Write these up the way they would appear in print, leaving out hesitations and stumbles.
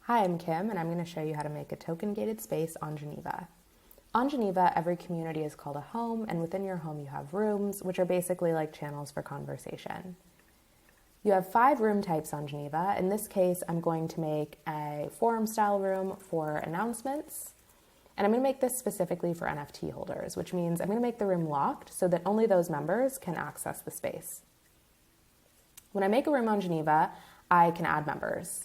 Hi, I'm Kim, and I'm going to show you how to make a token-gated space on Geneva. On Geneva, every community is called a home, and within your home you have rooms, which are basically like channels for conversation. You have 5 room types on Geneva. In this case, I'm going to make a forum-style room for announcements, and I'm going to make this specifically for NFT holders, which means I'm going to make the room locked so that only those members can access the space. When I make a room on Geneva, I can add members.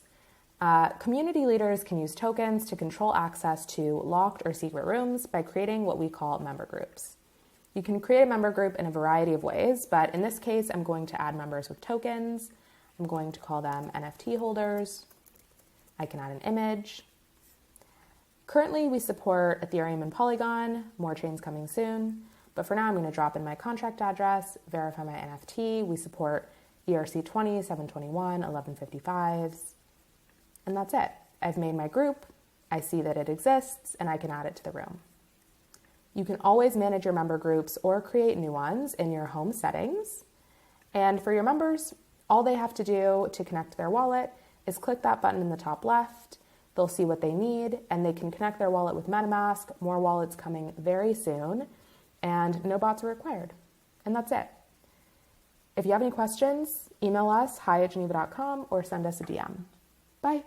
Community leaders can use tokens to control access to locked or secret rooms by creating what we call member groups. You can create a member group in a variety of ways, but in this case, I'm going to add members with tokens. I'm going to call them NFT holders. I can add an image. Currently, we support Ethereum and Polygon, more chains coming soon, but for now, I'm going to drop in my contract address, verify my NFT. We support ERC20, 721, 1155s. And that's it. I've made my group, I see that it exists, and I can add it to the room. You can always manage your member groups or create new ones in your home settings. And for your members, all they have to do to connect their wallet is click that button in the top left. They'll see what they need, and they can connect their wallet with MetaMask. More wallets coming very soon, and no bots are required. And that's it. If you have any questions, email us, hi@geneva.com, or send us a DM. Bye.